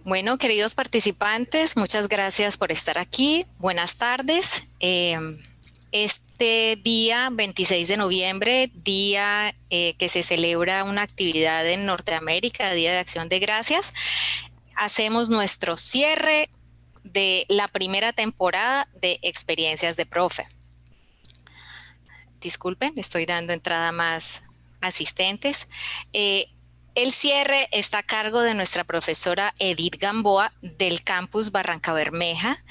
Bueno, queridos participantes, muchas gracias por estar aquí. Buenas tardes. Este día 26 de noviembre, día que se celebra una actividad en Norteamérica, Día de Acción de Gracias, hacemos nuestro cierre de la primera temporada de Experiencias de Profe. Disculpen, estoy dando entrada más asistentes. El cierre está a cargo de nuestra profesora Edith Gamboa del campus Barranca Bermeja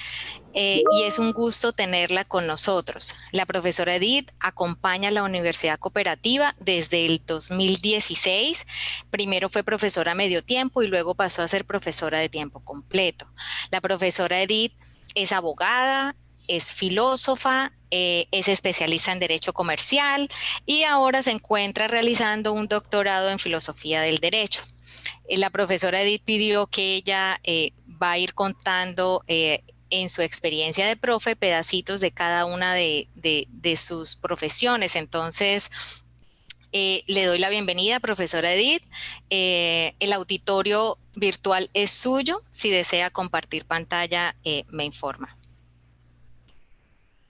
y es un gusto tenerla con nosotros. La profesora Edith acompaña a la Universidad Cooperativa desde el 2016. Primero fue profesora a medio tiempo y luego pasó a ser profesora de tiempo completo. La profesora Edith es abogada, es filósofa, es especialista en Derecho Comercial y ahora se encuentra realizando un doctorado en Filosofía del Derecho. La profesora Edith pidió que ella va a ir contando en su experiencia de profe pedacitos de cada una de sus profesiones. Entonces, le doy la bienvenida, profesora Edith. El auditorio virtual es suyo. Si desea compartir pantalla, me informa.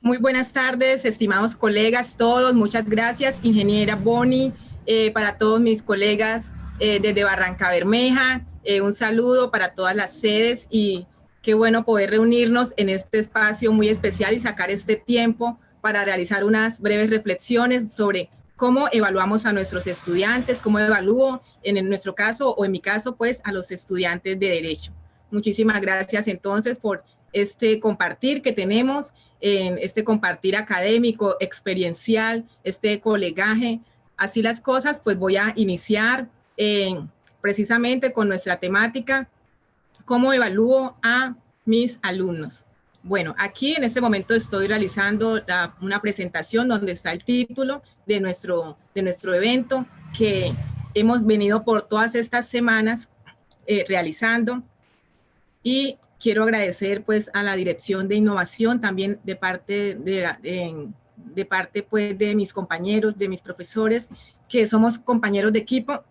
Muy buenas tardes, estimados colegas todos. Muchas gracias, ingeniera Bonnie, para todos mis colegas desde Barranca Bermeja. Un saludo para todas las sedes y qué bueno poder reunirnos en este espacio muy especial y sacar este tiempo para realizar unas breves reflexiones sobre cómo evaluamos a nuestros estudiantes, cómo evalúo en nuestro caso o en mi caso pues a los estudiantes de Derecho. Muchísimas gracias entonces por este compartir que tenemos, en este compartir académico, experiencial, este colegaje. Así las cosas, pues voy a iniciar precisamente con nuestra temática, ¿cómo evalúo a mis alumnos? Bueno, aquí en este momento estoy realizando una presentación donde está el título de nuestro evento que hemos venido por todas estas semanas realizando, y quiero agradecer pues a la Dirección de Innovación también de parte pues de mis compañeros, de mis profesores, que somos compañeros de equipo,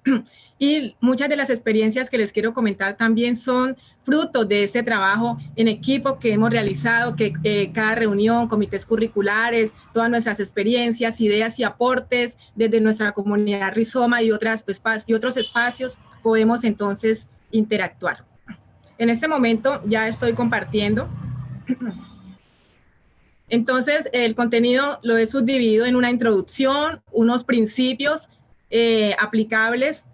y muchas de las experiencias que les quiero comentar también son fruto de ese trabajo en equipo que hemos realizado, que cada reunión, comités curriculares, todas nuestras experiencias, ideas y aportes desde nuestra comunidad Rizoma y otros espacios podemos entonces interactuar. En este momento ya estoy compartiendo. Entonces, el contenido lo he subdividido en una introducción, unos principios aplicables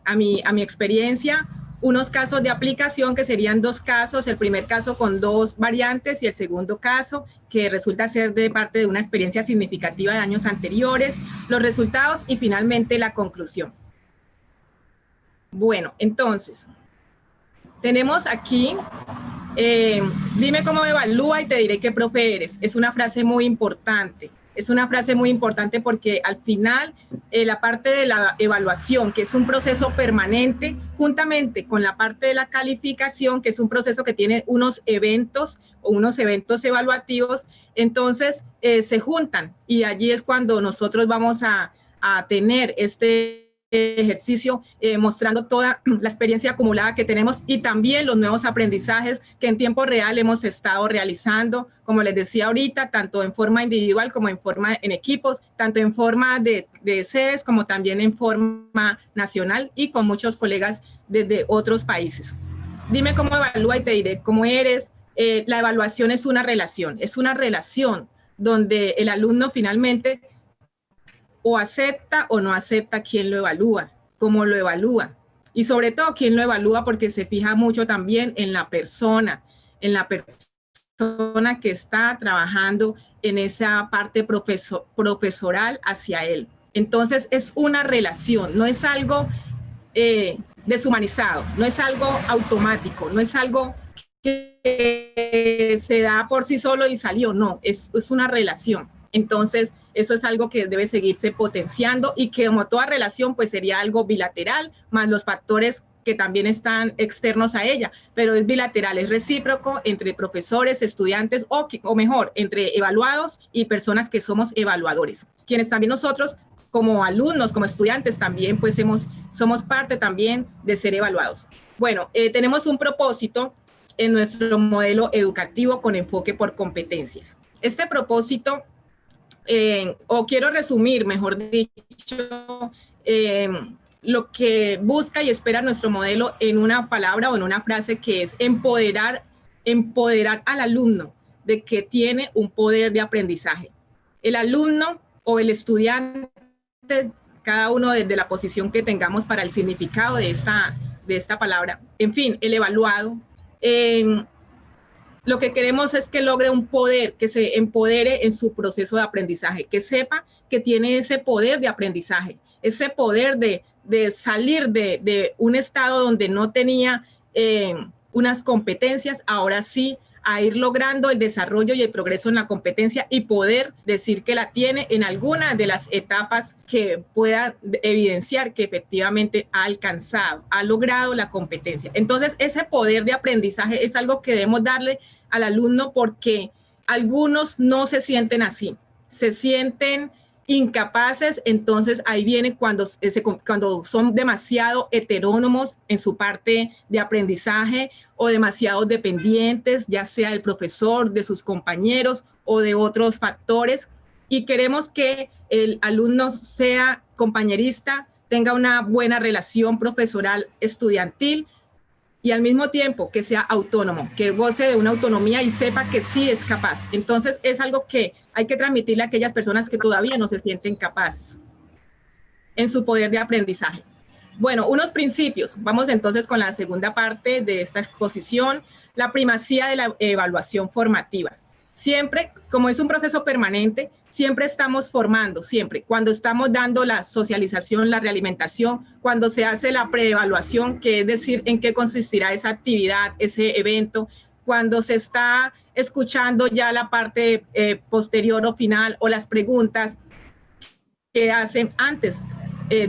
a mi experiencia, unos casos de aplicación que serían dos casos, el primer caso con dos variantes y el segundo caso que resulta ser de parte de una experiencia significativa de años anteriores, los resultados y finalmente la conclusión. Bueno, entonces, tenemos aquí, dime cómo me evalúa y te diré qué profe eres. Es una frase muy importante. Es una frase muy importante porque al final la parte de la evaluación, que es un proceso permanente, juntamente con la parte de la calificación, que es un proceso que tiene unos eventos o unos eventos evaluativos, entonces se juntan y allí es cuando nosotros vamos a tener este ejercicio mostrando toda la experiencia acumulada que tenemos y también los nuevos aprendizajes que en tiempo real hemos estado realizando, como les decía ahorita, tanto en forma individual como en forma en equipos, tanto en forma de sedes como también en forma nacional y con muchos colegas desde otros países. Dime cómo evalúa y te diré cómo eres. La evaluación es una relación donde el alumno finalmente o acepta o no acepta quién lo evalúa, cómo lo evalúa. Y sobre todo quién lo evalúa porque se fija mucho también en la persona que está trabajando en esa parte profesoral hacia él. Entonces es una relación, no es algo deshumanizado, no es algo automático, no es algo que se da por sí solo y salió, no, es una relación. Entonces, eso es algo que debe seguirse potenciando y que como toda relación, pues sería algo bilateral, más los factores que también están externos a ella, pero es bilateral, es recíproco entre profesores, estudiantes o mejor, entre evaluados y personas que somos evaluadores, quienes también nosotros como alumnos, como estudiantes también pues somos parte también de ser evaluados. Bueno, tenemos un propósito en nuestro modelo educativo con enfoque por competencias. Este propósito, o quiero resumir, mejor dicho, lo que busca y espera nuestro modelo en una palabra o en una frase, que es empoderar al alumno de que tiene un poder de aprendizaje. El alumno o el estudiante, cada uno desde la posición que tengamos para el significado de esta palabra, en fin, el evaluado, lo que queremos es que logre un poder, que se empodere en su proceso de aprendizaje, que sepa que tiene ese poder de aprendizaje, ese poder de salir de un estado donde no tenía unas competencias, ahora sí a ir logrando el desarrollo y el progreso en la competencia y poder decir que la tiene en alguna de las etapas que pueda evidenciar que efectivamente ha alcanzado, ha logrado la competencia. Entonces, ese poder de aprendizaje es algo que debemos darle al alumno, porque algunos no se sienten así, se sienten incapaces. Entonces ahí viene cuando son demasiado heterónomos en su parte de aprendizaje o demasiado dependientes, ya sea del profesor, de sus compañeros o de otros factores, y queremos que el alumno sea compañerista, tenga una buena relación profesoral estudiantil, y al mismo tiempo que sea autónomo, que goce de una autonomía y sepa que sí es capaz. Entonces es algo que hay que transmitirle a aquellas personas que todavía no se sienten capaces en su poder de aprendizaje. Bueno, unos principios. Vamos entonces con la segunda parte de esta exposición, la primacía de la evaluación formativa. Siempre, como es un proceso permanente, siempre estamos formando, siempre. Cuando estamos dando la socialización, la realimentación, cuando se hace la preevaluación, que es decir, en qué consistirá esa actividad, ese evento, cuando se está escuchando ya la parte posterior o final, o las preguntas que hacen antes,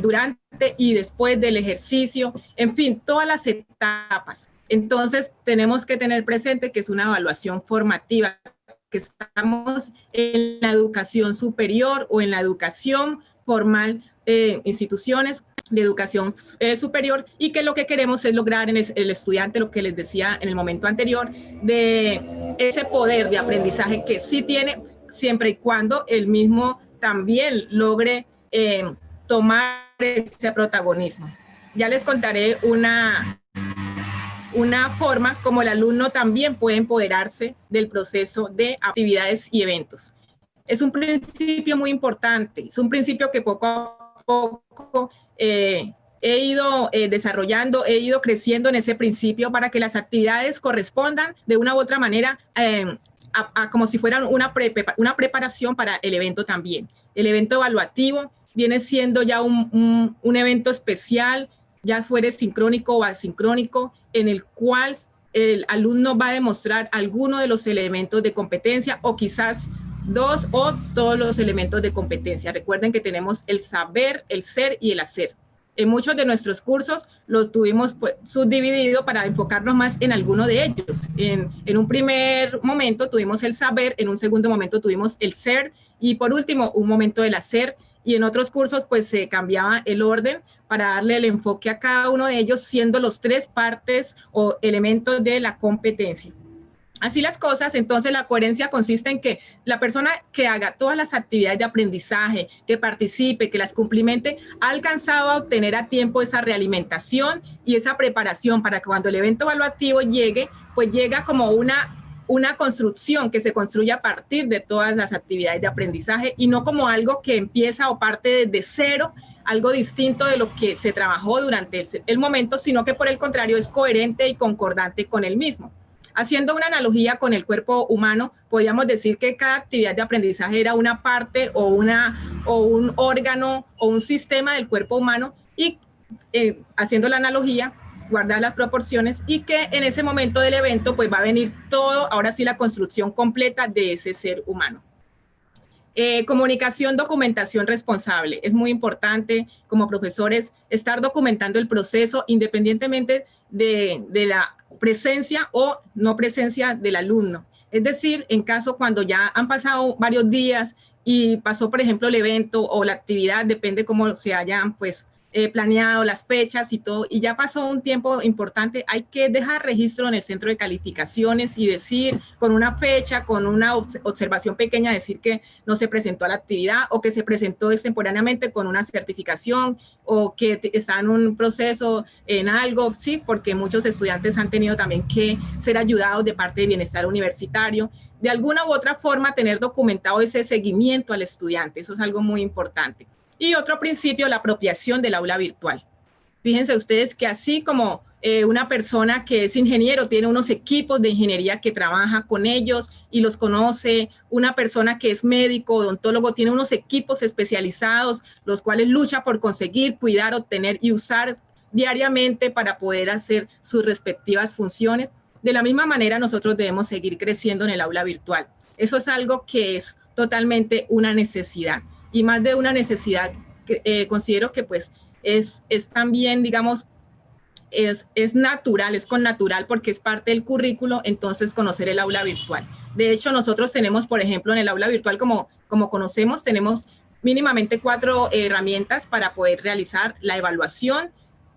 durante y después del ejercicio, en fin, todas las etapas. Entonces, tenemos que tener presente que es una evaluación formativa, que estamos en la educación superior o en la educación formal, instituciones de educación superior, y que lo que queremos es lograr en el estudiante, lo que les decía en el momento anterior, de ese poder de aprendizaje que sí tiene, siempre y cuando el mismo también logre tomar ese protagonismo. Ya les contaré una forma como el alumno también puede empoderarse del proceso de actividades y eventos. Es un principio muy importante, es un principio que poco a poco he ido desarrollando, he ido creciendo en ese principio para que las actividades correspondan de una u otra manera a como si fueran una preparación para el evento también. El evento evaluativo viene siendo ya un evento especial, ya fuere sincrónico o asincrónico, en el cual el alumno va a demostrar alguno de los elementos de competencia, o quizás dos o todos los elementos de competencia. Recuerden que tenemos el saber, el ser y el hacer. En muchos de nuestros cursos los tuvimos pues, subdividido para enfocarnos más en alguno de ellos. En un primer momento tuvimos el saber, en un segundo momento tuvimos el ser, y por último un momento del hacer. Y en otros cursos pues se cambiaba el orden para darle el enfoque a cada uno de ellos, siendo los tres partes o elementos de la competencia. Así las cosas, entonces la coherencia consiste en que la persona que haga todas las actividades de aprendizaje, que participe, que las cumplimente, ha alcanzado a obtener a tiempo esa realimentación y esa preparación para que cuando el evento evaluativo llegue, pues llega como una construcción que se construye a partir de todas las actividades de aprendizaje, y no como algo que empieza o parte desde cero, algo distinto de lo que se trabajó durante el momento, sino que por el contrario es coherente y concordante con el mismo. Haciendo una analogía con el cuerpo humano, podríamos decir que cada actividad de aprendizaje era una parte o un órgano o un sistema del cuerpo humano, y haciendo la analogía, guardar las proporciones, y que en ese momento del evento pues va a venir todo, ahora sí, la construcción completa de ese ser humano. Comunicación, documentación responsable. Es muy importante como profesores estar documentando el proceso independientemente de la presencia o no presencia del alumno. Es decir, en caso cuando ya han pasado varios días y pasó, por ejemplo, el evento o la actividad, depende cómo se hayan pues planeado, las fechas y todo, y ya pasó un tiempo importante, hay que dejar registro en el centro de calificaciones y decir con una fecha, con una observación pequeña, decir que no se presentó a la actividad o que se presentó extemporáneamente con una certificación o que está en un proceso en algo, sí, porque muchos estudiantes han tenido también que ser ayudados de parte de Bienestar Universitario. De alguna u otra forma, tener documentado ese seguimiento al estudiante, eso es algo muy importante. Y otro principio, la apropiación del aula virtual. Fíjense ustedes que así como una persona que es ingeniero tiene unos equipos de ingeniería que trabaja con ellos y los conoce, una persona que es médico, odontólogo, tiene unos equipos especializados, los cuales lucha por conseguir, cuidar, obtener y usar diariamente para poder hacer sus respectivas funciones. De la misma manera, nosotros debemos seguir creciendo en el aula virtual. Eso es algo que es totalmente una necesidad. Y más de una necesidad, considero que pues es también, digamos, es natural, es connatural porque es parte del currículo, entonces conocer el aula virtual. De hecho, nosotros tenemos, por ejemplo, en el aula virtual, como conocemos, tenemos mínimamente 4 herramientas para poder realizar la evaluación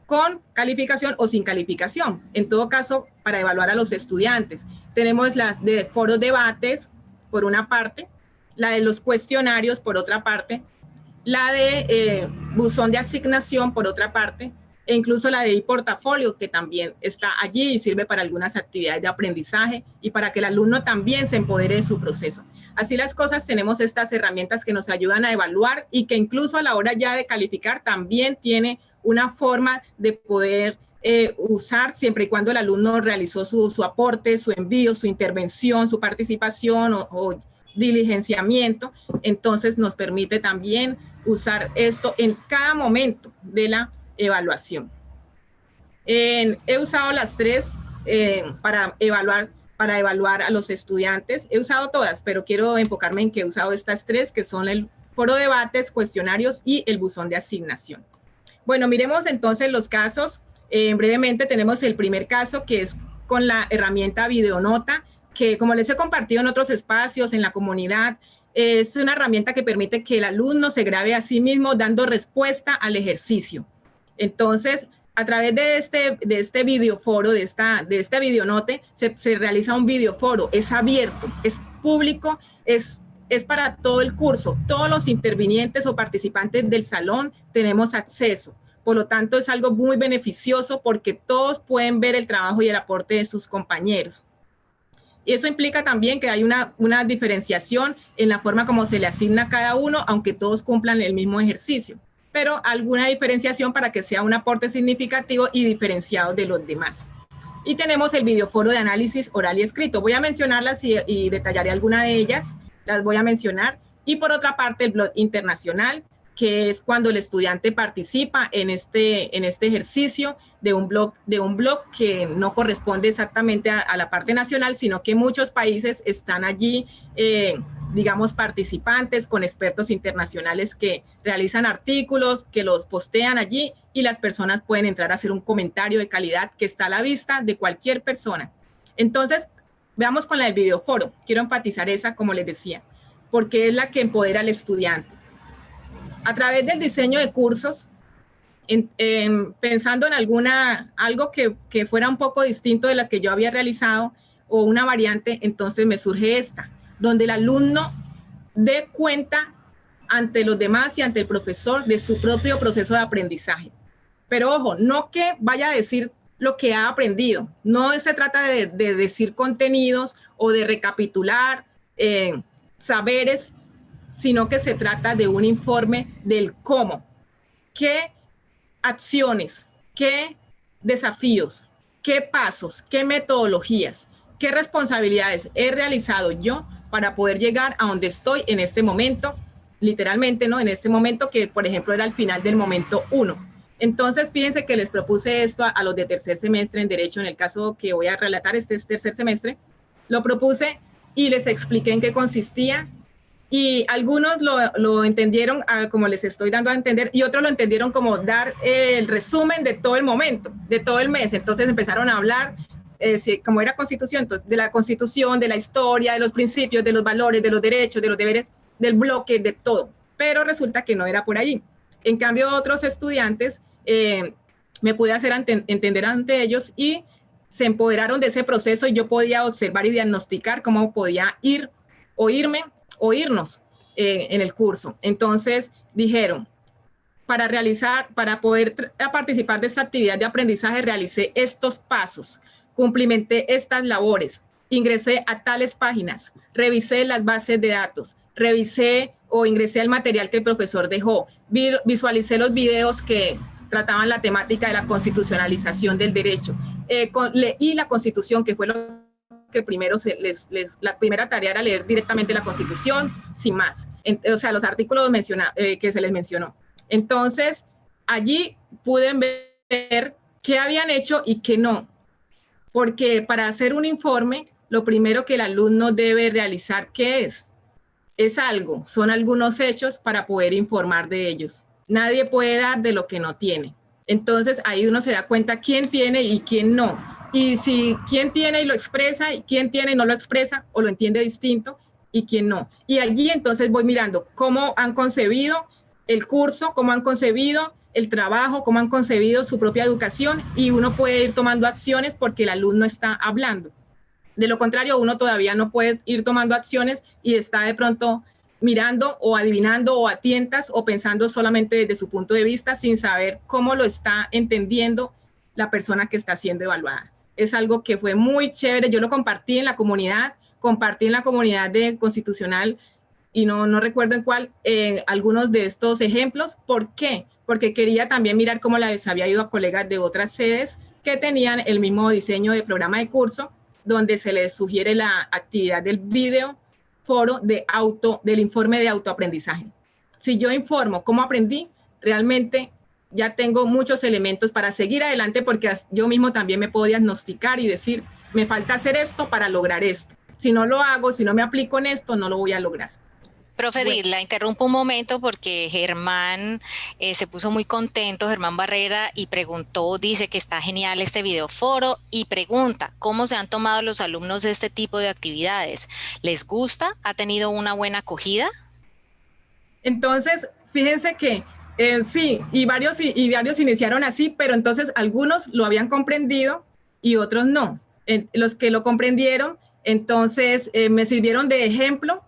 con calificación o sin calificación. En todo caso, para evaluar a los estudiantes. Tenemos las de foros debates, por una parte, la de los cuestionarios, por otra parte, la de buzón de asignación, por otra parte, e incluso la de e-portafolio, que también está allí y sirve para algunas actividades de aprendizaje y para que el alumno también se empodere en su proceso. Así las cosas, tenemos estas herramientas que nos ayudan a evaluar y que incluso a la hora ya de calificar también tiene una forma de poder usar siempre y cuando el alumno realizó su aporte, su envío, su intervención, su participación o diligenciamiento. Entonces nos permite también usar esto en cada momento de la evaluación. He usado las 3 para evaluar a los estudiantes. He usado todas, pero quiero enfocarme en que he usado estas 3, que son el foro de debates, cuestionarios y el buzón de asignación. Bueno, miremos entonces los casos. Brevemente tenemos el primer caso, que es con la herramienta Videonota, que como les he compartido en otros espacios, en la comunidad, es una herramienta que permite que el alumno se grabe a sí mismo dando respuesta al ejercicio. Entonces, a través de este videoforo, de este videonote, se realiza un videoforo, es abierto, es público, es para todo el curso. Todos los intervinientes o participantes del salón tenemos acceso. Por lo tanto, es algo muy beneficioso porque todos pueden ver el trabajo y el aporte de sus compañeros. Y eso implica también que hay una diferenciación en la forma como se le asigna a cada uno, aunque todos cumplan el mismo ejercicio, pero alguna diferenciación para que sea un aporte significativo y diferenciado de los demás. Y tenemos el videoforo de análisis oral y escrito. Voy a mencionarlas y detallaré alguna de ellas, las voy a mencionar. Y por otra parte, el blog internacional, que es cuando el estudiante participa en este ejercicio de un blog que no corresponde exactamente a la parte nacional, sino que muchos países están allí, digamos, participantes con expertos internacionales que realizan artículos, que los postean allí y las personas pueden entrar a hacer un comentario de calidad que está a la vista de cualquier persona. Entonces, veamos con la del videoforo. Quiero enfatizar esa, como les decía, porque es la que empodera al estudiante. A través del diseño de cursos, pensando en algo que fuera un poco distinto de lo que yo había realizado o una variante, entonces me surge esta, donde el alumno dé cuenta ante los demás y ante el profesor de su propio proceso de aprendizaje. Pero ojo, no que vaya a decir lo que ha aprendido, no se trata de decir contenidos o de recapitular saberes, sino que se trata de un informe del cómo, qué acciones, qué desafíos, qué pasos, qué metodologías, qué responsabilidades he realizado yo para poder llegar a donde estoy en este momento, literalmente, ¿no? En este momento que, por ejemplo, era el final del momento 1. Entonces, fíjense que les propuse esto a los de tercer semestre en Derecho, en el caso que voy a relatar, este es tercer semestre, lo propuse y les expliqué en qué consistía. Y algunos lo entendieron como les estoy dando a entender y otros lo entendieron como dar el resumen de todo el momento, de todo el mes. Entonces empezaron a hablar, como era constitución, entonces, de la constitución, de la historia, de los principios, de los valores, de los derechos, de los deberes, del bloque, de todo. Pero resulta que no era por ahí. En cambio, otros estudiantes me pude hacer entender ante ellos y se empoderaron de ese proceso y yo podía observar y diagnosticar cómo podía oírnos en el curso. Entonces dijeron, para poder participar de esta actividad de aprendizaje, realicé estos pasos, cumplimenté estas labores, ingresé a tales páginas, revisé las bases de datos, revisé o ingresé al material que el profesor dejó, visualicé los videos que trataban la temática de la constitucionalización del derecho, leí la Constitución, que fue lo que primero la primera tarea era leer directamente la Constitución, sin más, o sea, los artículos que se les mencionó. Entonces, allí pude ver qué habían hecho y qué no, porque para hacer un informe, lo primero que el alumno debe realizar, ¿qué es? Es algo, son algunos hechos para poder informar de ellos. Nadie puede dar de lo que no tiene. Entonces, ahí uno se da cuenta quién tiene y quién no. Y si quién tiene y lo expresa, y quién tiene y no lo expresa, o lo entiende distinto, y quién no. Y allí entonces voy mirando cómo han concebido el curso, cómo han concebido el trabajo, cómo han concebido su propia educación, y uno puede ir tomando acciones porque el alumno está hablando. De lo contrario, uno todavía no puede ir tomando acciones y está de pronto mirando o adivinando o a tientas o pensando solamente desde su punto de vista sin saber cómo lo está entendiendo la persona que está siendo evaluada. Es algo que fue muy chévere. Yo lo compartí en la comunidad de Constitucional y no recuerdo en cuál, algunos de estos ejemplos. ¿Por qué? Porque quería también mirar cómo les había ido a colegas de otras sedes que tenían el mismo diseño de programa de curso, donde se les sugiere la actividad del video foro del informe de autoaprendizaje. Si yo informo cómo aprendí, realmente ya tengo muchos elementos para seguir adelante porque yo mismo también me puedo diagnosticar y decir, me falta hacer esto para lograr esto. Si no lo hago, si no me aplico en esto, no lo voy a lograr. Profe Edith, la interrumpo un momento porque Germán se puso muy contento, Germán Barrera, y preguntó, dice que está genial este videoforo y pregunta, ¿cómo se han tomado los alumnos de este tipo de actividades? ¿Les gusta? ¿Ha tenido una buena acogida? Entonces, fíjense que sí, y varios iniciaron así, pero entonces algunos lo habían comprendido y otros no. Los que lo comprendieron, entonces me sirvieron de ejemplo,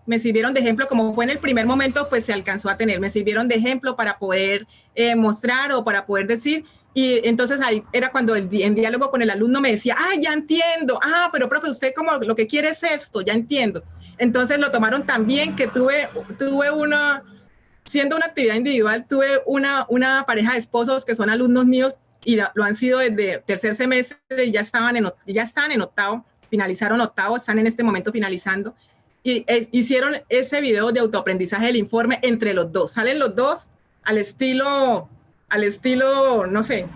como fue en el primer momento, pues se alcanzó a tener, me sirvieron de ejemplo para poder mostrar o para poder decir, y entonces ahí era cuando en diálogo con el alumno me decía, ya entiendo, pero profe, usted como lo que quiere es esto, ya entiendo. Entonces lo tomaron tan bien que tuve siendo una actividad individual, tuve una pareja de esposos que son alumnos míos y lo han sido desde tercer semestre y ya están en octavo, finalizaron octavo, están en este momento finalizando y hicieron ese video de autoaprendizaje del informe entre los dos. Salen los dos al estilo, no sé,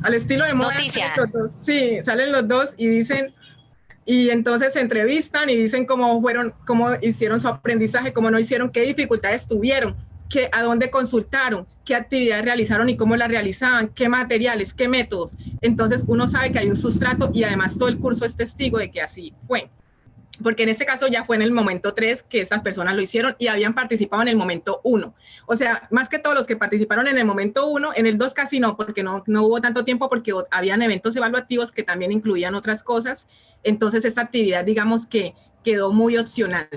al estilo de moda. Noticia. Sí, salen los dos y dicen, y entonces se entrevistan y dicen cómo hicieron su aprendizaje, cómo no hicieron, qué dificultades tuvieron, a dónde consultaron, qué actividades realizaron y cómo las realizaban, qué materiales, qué métodos. Entonces uno sabe que hay un sustrato y además todo el curso es testigo de que así fue. Porque en este caso ya fue en el momento 3 que estas personas lo hicieron y habían participado en el momento 1. O sea, más que todos los que participaron en el momento 1, en el 2 casi no, porque no hubo tanto tiempo porque habían eventos evaluativos que también incluían otras cosas. Entonces esta actividad, digamos que quedó muy opcional.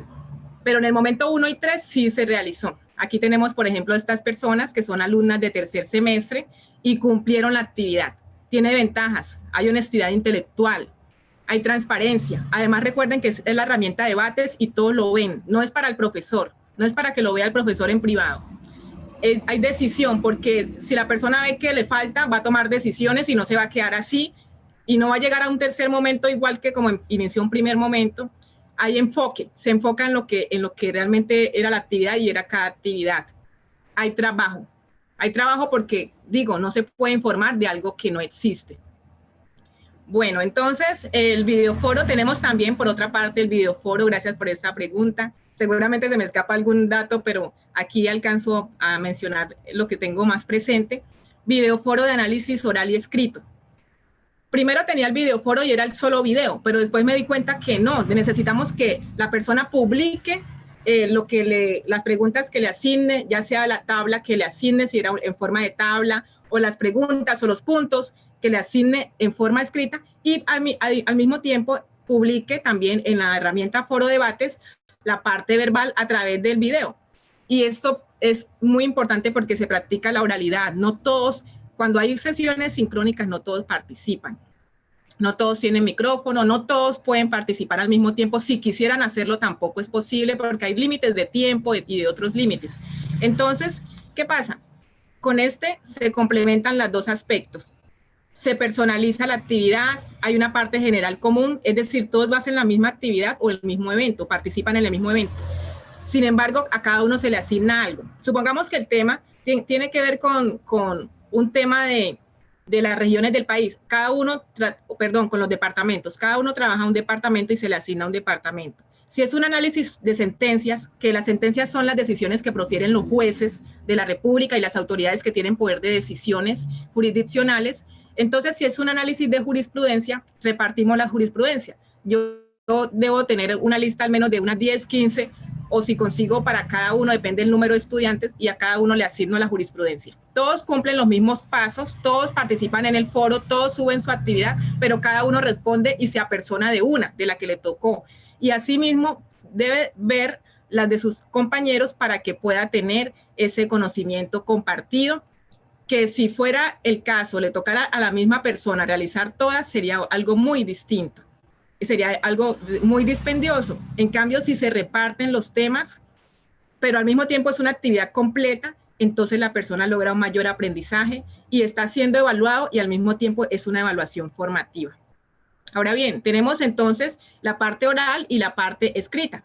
Pero en el momento 1 y 3 sí se realizó. Aquí tenemos, por ejemplo, estas personas que son alumnas de tercer semestre y cumplieron la actividad. Tiene ventajas, hay honestidad intelectual, hay transparencia. Además, recuerden que es la herramienta de debates y todos lo ven. No es para el profesor, no es para que lo vea el profesor en privado. Hay decisión, porque si la persona ve que le falta, va a tomar decisiones y no se va a quedar así y no va a llegar a un tercer momento igual que como inició un primer momento. Hay enfoque, se enfoca en lo que realmente era la actividad y era cada actividad. Hay trabajo porque, no se puede informar de algo que no existe. Bueno, entonces el videoforo, tenemos también por otra parte el videoforo, gracias por esta pregunta. Seguramente se me escapa algún dato, pero aquí alcanzo a mencionar lo que tengo más presente. Videoforo de análisis oral y escrito. Primero tenía el videoforo y era el solo video, pero después me di cuenta que no, necesitamos que la persona publique las preguntas que le asigne, ya sea la tabla que le asigne, si era en forma de tabla, o las preguntas o los puntos que le asigne en forma escrita, y al mismo tiempo publique también en la herramienta Foro Debates la parte verbal a través del video. Y esto es muy importante porque se practica la oralidad. No todos, cuando hay sesiones sincrónicas, no todos participan. No todos tienen micrófono, no todos pueden participar al mismo tiempo. Si quisieran hacerlo, tampoco es posible porque hay límites de tiempo y de otros límites. Entonces, ¿qué pasa? Con este se complementan los dos aspectos. Se personaliza la actividad, hay una parte general común, es decir, todos hacen la misma actividad o el mismo evento, participan en el mismo evento. Sin embargo, a cada uno se le asigna algo. Supongamos que el tema tiene que ver con un tema de las regiones del país. Cada uno, con los departamentos. Cada uno trabaja un departamento y se le asigna un departamento. Si es un análisis de sentencias, que las sentencias son las decisiones que profieren los jueces de la República y las autoridades que tienen poder de decisiones jurisdiccionales, entonces si es un análisis de jurisprudencia, repartimos la jurisprudencia. Yo debo tener una lista al menos de unas 10, 15, o si consigo para cada uno, depende del número de estudiantes, y a cada uno le asigno la jurisprudencia. Todos cumplen los mismos pasos, todos participan en el foro, todos suben su actividad, pero cada uno responde y se apersona de la que le tocó. Y asimismo debe ver las de sus compañeros para que pueda tener ese conocimiento compartido, que si fuera el caso, le tocara a la misma persona realizar todas, sería algo muy distinto. Sería algo muy dispendioso. En cambio, si se reparten los temas, pero al mismo tiempo es una actividad completa, entonces la persona logra un mayor aprendizaje y está siendo evaluado y al mismo tiempo es una evaluación formativa. Ahora bien, tenemos entonces la parte oral y la parte escrita.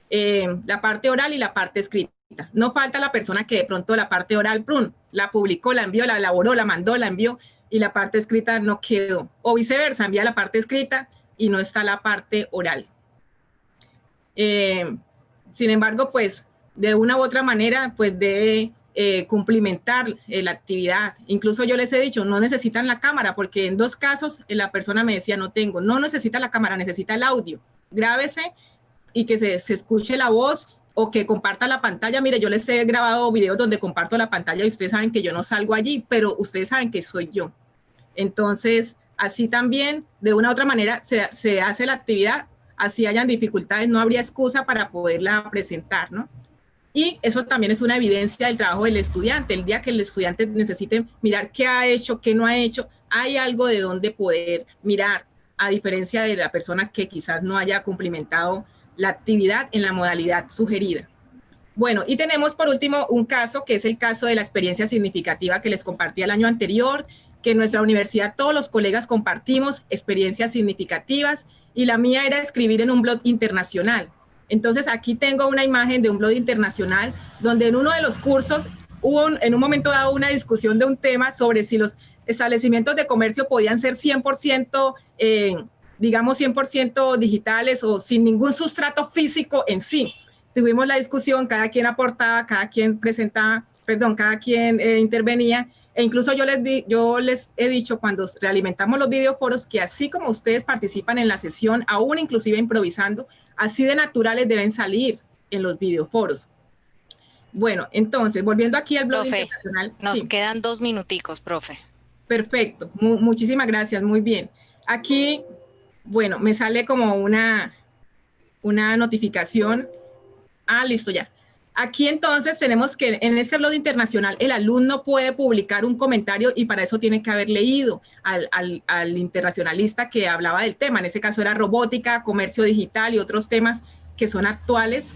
La parte oral y la parte escrita. No falta la persona que de pronto la parte oral, la publicó, la envió, la elaboró, la mandó, la envió, y la parte escrita no quedó. O viceversa, envía la parte escrita y no está la parte oral. Sin embargo, pues, de una u otra manera, pues debe cumplimentar la actividad. Incluso yo les he dicho, no necesitan la cámara, porque en 2 casos la persona me decía, no necesita la cámara, necesita el audio. Grábese y que se escuche la voz o que comparta la pantalla. Mire, yo les he grabado videos donde comparto la pantalla y ustedes saben que yo no salgo allí, pero ustedes saben que soy yo. Entonces, así también, de una u otra manera, se hace la actividad, así hayan dificultades, no habría excusa para poderla presentar, ¿no? Y eso también es una evidencia del trabajo del estudiante. El día que el estudiante necesite mirar qué ha hecho, qué no ha hecho, hay algo de donde poder mirar, a diferencia de la persona que quizás no haya cumplimentado la actividad en la modalidad sugerida. Bueno, y tenemos por último un caso, que es el caso de la experiencia significativa que les compartí el año anterior, que en nuestra universidad todos los colegas compartimos experiencias significativas, y la mía era escribir en un blog internacional. Entonces aquí tengo una imagen de un blog internacional donde en uno de los cursos hubo en un momento dado una discusión de un tema sobre si los establecimientos de comercio podían ser 100%, digamos 100% digitales o sin ningún sustrato físico en sí. Tuvimos la discusión, cada quien aportaba, cada quien presentaba, cada quien intervenía. E incluso yo les he dicho cuando realimentamos los videoforos que así como ustedes participan en la sesión, aún inclusive improvisando, así de naturales deben salir en los videoforos. Bueno, entonces, volviendo aquí al blog internacional. Nos quedan 2 minuticos, profe. Perfecto, muchísimas gracias, muy bien. Aquí, bueno, me sale como una notificación. Listo ya. Aquí entonces tenemos que en este blog internacional el alumno puede publicar un comentario y para eso tiene que haber leído al internacionalista que hablaba del tema. En ese caso era robótica, comercio digital y otros temas que son actuales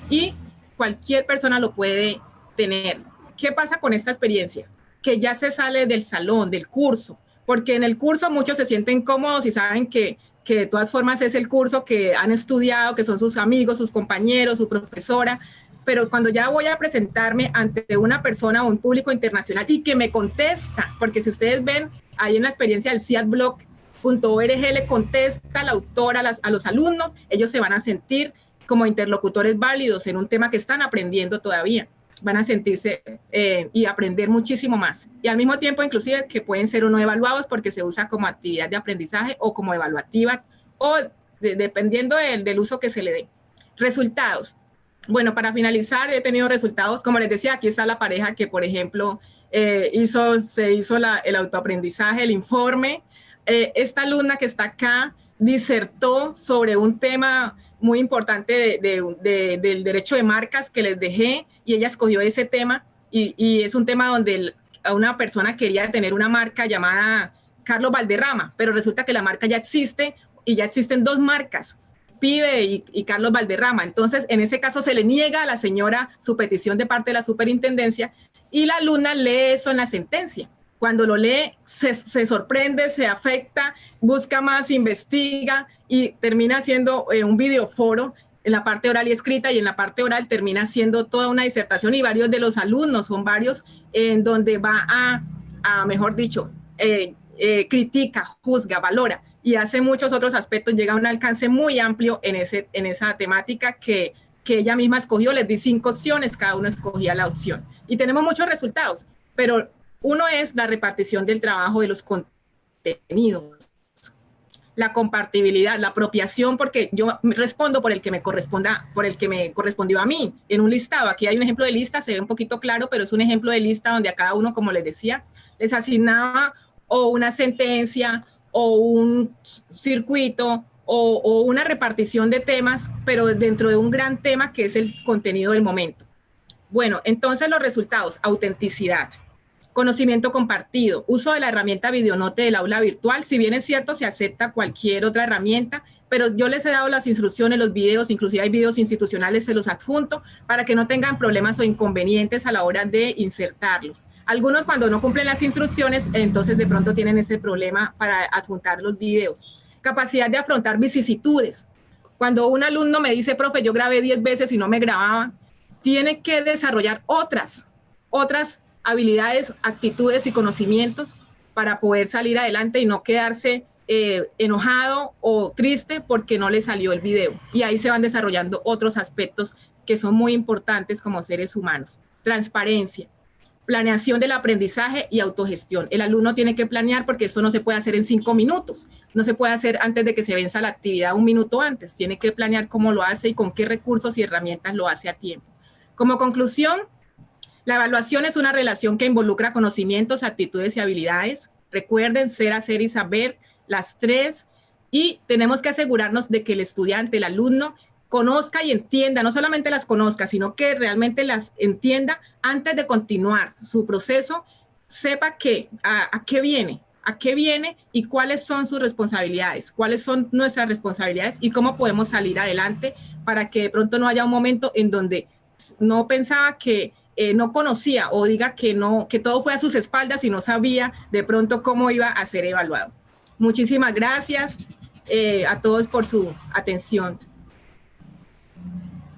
y cualquier persona lo puede tener. ¿Qué pasa con esta experiencia? Que ya se sale del salón, del curso, porque en el curso muchos se sienten cómodos y saben que de todas formas es el curso que han estudiado, que son sus amigos, sus compañeros, su profesora, pero cuando ya voy a presentarme ante una persona o un público internacional y que me contesta, porque si ustedes ven ahí en la experiencia del ciadblog.org le contesta la autora a los alumnos, ellos se van a sentir como interlocutores válidos en un tema que están aprendiendo todavía, van a sentirse y aprender muchísimo más. Y al mismo tiempo inclusive que pueden ser o no evaluados porque se usa como actividad de aprendizaje o como evaluativa o dependiendo del uso que se le dé. Resultados. Bueno, para finalizar, he tenido resultados, como les decía, aquí está la pareja que, por ejemplo, se hizo el autoaprendizaje, el informe. Esta alumna que está acá disertó sobre un tema muy importante del derecho de marcas que les dejé, y ella escogió ese tema, y es un tema donde una persona quería tener una marca llamada Carlos Valderrama, pero resulta que la marca ya existe y ya existen dos marcas, Pibe y Carlos Valderrama. Entonces, en ese caso se le niega a la señora su petición de parte de la superintendencia, y la alumna lee eso en la sentencia. Cuando lo lee, se sorprende, se afecta, busca más, investiga y termina haciendo un videoforo en la parte oral y escrita, y en la parte oral termina haciendo toda una disertación, y varios de los alumnos, son varios, en donde va mejor dicho, critica, juzga, valora, y hace muchos otros aspectos, llega a un alcance muy amplio en esa temática que ella misma escogió. Les di 5 opciones, cada uno escogía la opción. Y tenemos muchos resultados, pero uno es la repartición del trabajo de los contenidos, la compartibilidad, la apropiación, porque yo respondo por el que me corresponda, por el que me correspondió a mí, en un listado. Aquí hay un ejemplo de lista, se ve un poquito claro, pero es un ejemplo de lista donde a cada uno, como les decía, les asignaba o una sentencia o un circuito o una repartición de temas, pero dentro de un gran tema que es el contenido del momento. Bueno, entonces los resultados: autenticidad, conocimiento compartido, uso de la herramienta Videonote del aula virtual. Si bien es cierto, se acepta cualquier otra herramienta, pero yo les he dado las instrucciones, los videos, inclusive hay videos institucionales, se los adjunto para que no tengan problemas o inconvenientes a la hora de insertarlos. Algunos, cuando no cumplen las instrucciones, entonces de pronto tienen ese problema para adjuntar los videos. Capacidad de afrontar vicisitudes. Cuando un alumno me dice, profe, yo grabé 10 veces y no me grababa, tiene que desarrollar otras habilidades, actitudes y conocimientos para poder salir adelante y no quedarse enojado o triste porque no le salió el video. Y ahí se van desarrollando otros aspectos que son muy importantes como seres humanos. Transparencia, planeación del aprendizaje y autogestión. El alumno tiene que planear, porque eso no se puede hacer en 5 minutos. No se puede hacer antes de que se venza la actividad, 1 minuto antes. Tiene que planear cómo lo hace y con qué recursos y herramientas lo hace a tiempo. Como conclusión, la evaluación es una relación que involucra conocimientos, actitudes y habilidades. Recuerden, ser, hacer y saber, las 3. Y tenemos que asegurarnos de que el estudiante, el alumno, conozca y entienda, no solamente las conozca, sino que realmente las entienda antes de continuar su proceso, sepa a qué viene y cuáles son sus responsabilidades, cuáles son nuestras responsabilidades y cómo podemos salir adelante, para que de pronto no haya un momento en donde no pensaba que no conocía, o diga que no, que todo fue a sus espaldas y no sabía de pronto cómo iba a ser evaluado. Muchísimas gracias a todos por su atención.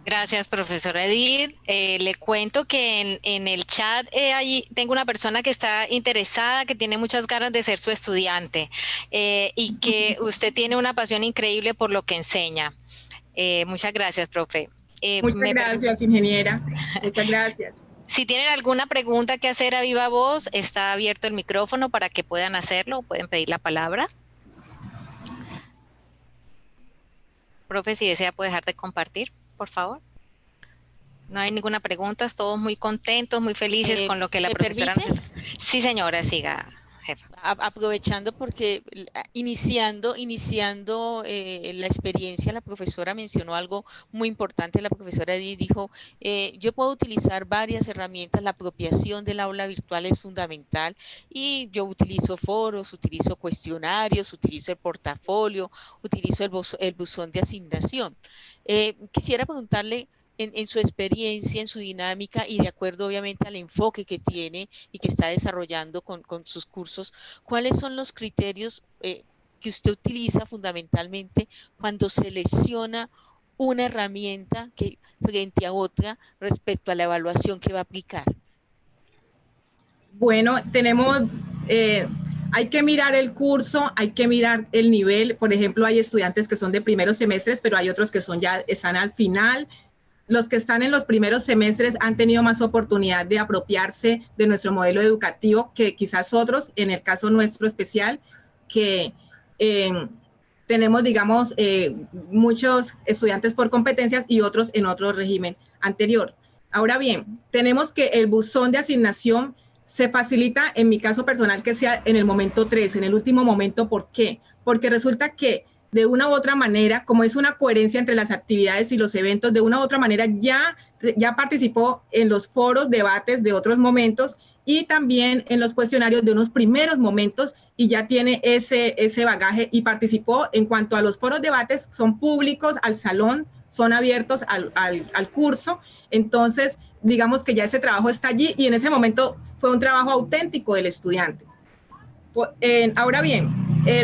Gracias, profesora Edith. Le cuento que en el chat allí tengo una persona que está interesada, que tiene muchas ganas de ser su estudiante y que usted tiene una pasión increíble por lo que enseña. Muchas gracias, profe. Muchas gracias, ingeniera. Muchas gracias. Si tienen alguna pregunta que hacer a viva voz, está abierto el micrófono para que puedan hacerlo, pueden pedir la palabra. Profe, si desea, puede dejar de compartir, por favor. No hay ninguna pregunta, todos muy contentos, muy felices con lo que la profesora nos está... Sí, señora, siga, jefa. Aprovechando porque iniciando la experiencia, la profesora mencionó algo muy importante. La profesora Edith dijo, yo puedo utilizar varias herramientas, la apropiación del aula virtual es fundamental, y yo utilizo foros, utilizo cuestionarios, utilizo el portafolio, utilizo el buzón de asignación. Quisiera preguntarle, en su experiencia, en su dinámica y de acuerdo obviamente al enfoque que tiene y que está desarrollando con sus cursos, ¿cuáles son los criterios que usted utiliza fundamentalmente cuando selecciona una herramienta frente a otra respecto a la evaluación que va a aplicar? Bueno, hay que mirar el curso, hay que mirar el nivel. Por ejemplo, hay estudiantes que son de primeros semestres, pero hay otros que están al final. Los que están en los primeros semestres han tenido más oportunidad de apropiarse de nuestro modelo educativo que quizás otros, en el caso nuestro especial, que tenemos, digamos, muchos estudiantes por competencias y otros en otro régimen. anterior. Ahora bien, tenemos que el buzón de asignación se facilita, en mi caso personal, que sea en el momento 3, en el último momento. ¿Por qué? Porque resulta que de una u otra manera, como es una coherencia entre las actividades y los eventos, de una u otra manera ya participó en los foros, debates de otros momentos y también en los cuestionarios de unos primeros momentos y ya tiene ese bagaje y participó. En cuanto a los foros, debates, son públicos al salón, son abiertos al curso. Entonces, digamos que ya ese trabajo está allí y en ese momento fue un trabajo auténtico del estudiante. Ahora bien,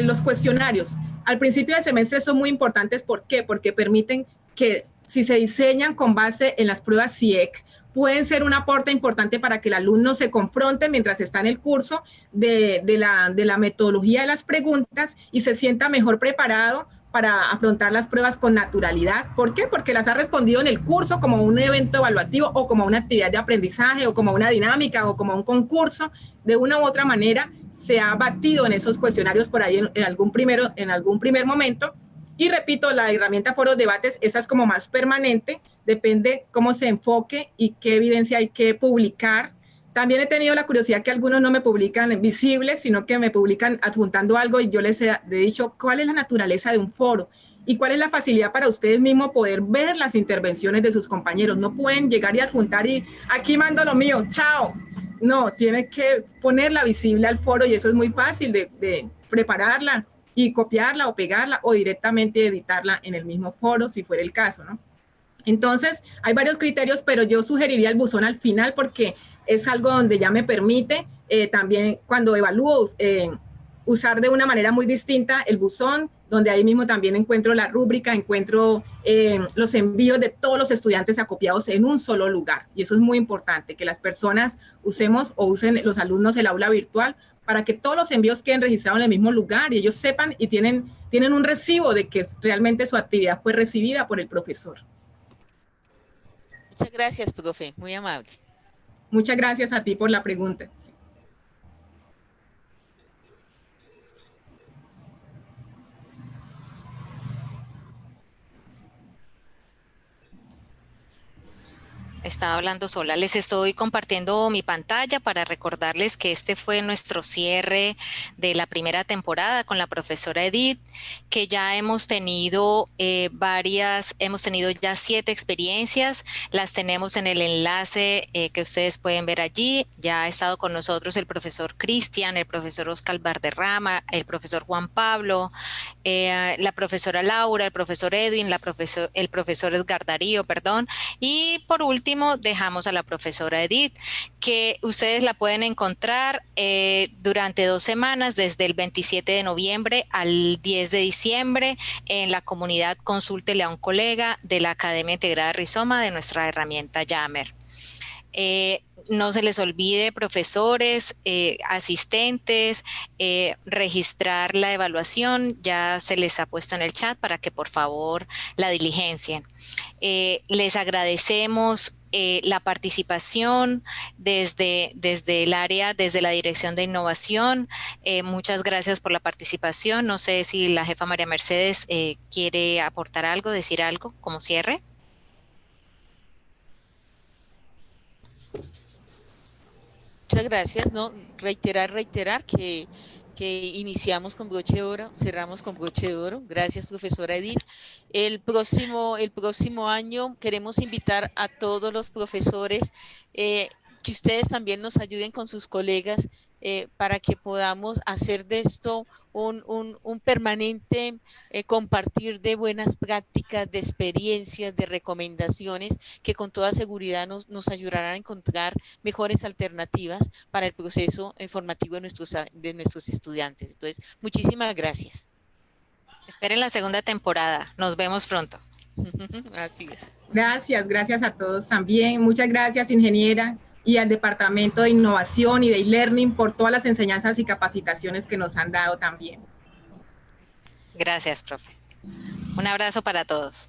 los cuestionarios al principio del semestre son muy importantes. ¿Por qué? Porque permiten que, si se diseñan con base en las pruebas CIEC, pueden ser un aporte importante para que el alumno se confronte mientras está en el curso de la metodología de las preguntas y se sienta mejor preparado para afrontar las pruebas con naturalidad. ¿Por qué? Porque las ha respondido en el curso como un evento evaluativo o como una actividad de aprendizaje o como una dinámica o como un concurso. De una u otra manera se ha batido en esos cuestionarios por ahí en algún primer momento. Y repito, la herramienta foros debates, esa es como más permanente, depende cómo se enfoque y qué evidencia hay que publicar. También he tenido la curiosidad que algunos no me publican visibles, sino que me publican adjuntando algo y yo les he dicho cuál es la naturaleza de un foro y cuál es la facilidad para ustedes mismos poder ver las intervenciones de sus compañeros. No pueden llegar y adjuntar y aquí mando lo mío, chao. No, tiene que ponerla visible al foro y eso es muy fácil de prepararla y copiarla o pegarla o directamente editarla en el mismo foro si fuera el caso, ¿no? Entonces, hay varios criterios, pero yo sugeriría el buzón al final porque es algo donde ya me permite también cuando evalúo usar de una manera muy distinta el buzón, donde ahí mismo también encuentro la rúbrica, encuentro los envíos de todos los estudiantes acopiados en un solo lugar. Y eso es muy importante, que las personas usemos o usen los alumnos el aula virtual para que todos los envíos queden registrados en el mismo lugar y ellos sepan y tienen un recibo de que realmente su actividad fue recibida por el profesor. Muchas gracias, profe, muy amable. Muchas gracias a ti por la pregunta. Estaba hablando sola. Les estoy compartiendo mi pantalla para recordarles que este fue nuestro cierre de la primera temporada con la profesora Edith, que ya hemos tenido hemos tenido ya 7 experiencias, las tenemos en el enlace que ustedes pueden ver allí. Ya ha estado con nosotros el profesor Cristian, el profesor Oscar Valderrama, el profesor Juan Pablo, la profesora Laura, el profesor Edwin, el profesor Edgar Darío, perdón, y por último dejamos a la profesora Edith, que ustedes la pueden encontrar durante 2 semanas, desde el 27 de noviembre al 10 de diciembre, en la comunidad Consúltele a un colega de la Academia Integrada Rizoma de nuestra herramienta Yammer. No se les olvide, profesores, asistentes, registrar la evaluación. Ya se les ha puesto en el chat para que por favor la diligencien. Les agradecemos la participación desde el área, desde la Dirección de Innovación. Muchas gracias por la participación. No sé si la jefa María Mercedes quiere aportar algo, decir algo como cierre. Muchas gracias, ¿no? Reiterar que iniciamos con broche de oro, cerramos con broche de oro. Gracias, profesora Edith. El próximo año queremos invitar a todos los profesores que ustedes también nos ayuden con sus colegas para que podamos hacer de esto un permanente compartir de buenas prácticas, de experiencias, de recomendaciones que con toda seguridad nos ayudarán a encontrar mejores alternativas para el proceso formativo de nuestros estudiantes. Entonces, muchísimas gracias. Esperen la segunda temporada. Nos vemos pronto. Así es. Gracias a todos también. Muchas gracias, ingeniera, y al Departamento de Innovación y de e-Learning por todas las enseñanzas y capacitaciones que nos han dado también. Gracias, profe. Un abrazo para todos.